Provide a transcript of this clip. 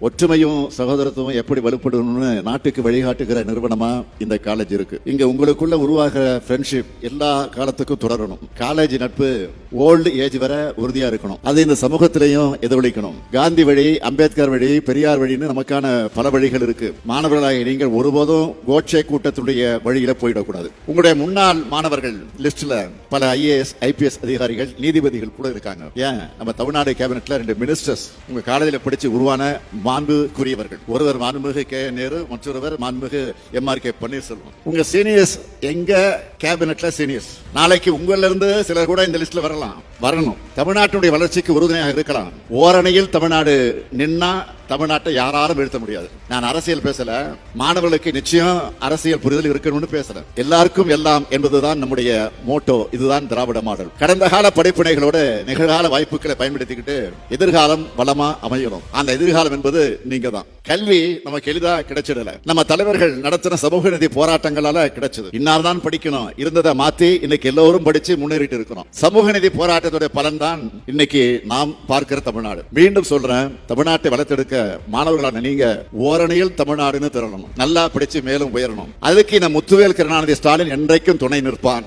ஒற்றுமையும் சகோதரத்துவம் எப்படி வலுப்படணும்னு நாட்டுக்கு வழிகாட்டுகிற நிறுவனமா இந்த காலேஜ் இருக்கு. இங்க உங்களுக்குள்ள உருவாகிற ஃப்ரெண்ட்ஷிப் எல்லா காலத்துக்கும் தொடரணும். காலேஜ் நட்பு ஓல்டு ஏஜ் வரை உறுதியா இருக்கணும். அது இந்த சமூகத்திலையும் எதிரொலிக்கணும். காந்தி வழி, அம்பேத்கர் வழி, பெரியார் வழின்னு நமக்கான பல வழிகள் இருக்கு. மாணவர்களாக நீங்கள் ஒருபோதும் கோட்சே கூட்டத்துடைய வழியில போயிடக்கூடாது. உங்களுடைய முன்னாள் மாணவர்கள் லிஸ்ட்ல பல IAS IPS அதிகாரிகள், நீதிபதிகள் கூட இருக்காங்க. ஏன் நம்ம தமிழ்நாடு கேபினெட்ல 2 மினிஸ்டர்ஸ் உங்க காலேஜில் படிச்சு உருவான மாண்புக்குரியவர்கள். ஒருவர் மாண்புமிகு K நேரு, மற்றொருவர் மாண்புமிகு MRK பன்னீர்செல்வம். உங்க சீனியர்ஸ் எங்க கேபினெட்ல சீனியர்ஸ். நாளைக்கு உங்கள இருந்து சிலர் கூட இந்த லிஸ்ட்ல வரணும். தமிழ்நாட்டுடைய வளர்ச்சிக்கு உறுதுணையாக இருக்கலாம். ஓரணையில் தமிழ்நாடு நின்னா தமிழ்நாட்டை யாராலும் வீழ்த்த முடியாது. நான் அரசியல் பேசல, மாணவர்களுக்கு நிச்சயம் அரசியல் புரிதல் இருக்கணும்னு பேசுறேன். எல்லாருக்கும் எல்லாம் என்பதுதான் நம்முடைய மோட்டோ. இதுதான் திராவிட மாடல். கடந்த கால படிப்பினைகளோட நிகழ்கால வாய்ப்புகளை பயன்படுத்திக்கிட்டு எதிர்காலம் வளமா அமையணும். அந்த எதிர்காலம் என்பது நீங்க தான். கல்வி நமக்கு எளிதா கிடைச்சிடல. நம்ம தலைவர்கள் நடத்தின சமூக நீதி போராட்டங்களால கிடைச்சது. இன்னார் தான் படிக்கணும் இருந்ததை மாத்தி இன்னைக்கு எல்லோரும் படிச்சு முன்னேறிட்டு இருக்கிறோம். சமூக நீதி போராட்டத்துடைய பலன் தான் இன்னைக்கு நாம் பார்க்கிற தமிழ்நாடு. மீண்டும் சொல்றேன், தமிழ்நாட்டை வளர்த்தெடுக்க மாணவர்களான நீங்க ஓரணையில் தமிழ்நாடுன்னு திரளணும். நல்லா படிச்சு மேலும் உயரணும். அதுக்கு இந்த முத்துவேல் கருணாநிதி ஸ்டாலின் என்றைக்கும் துணை நிற்பான்.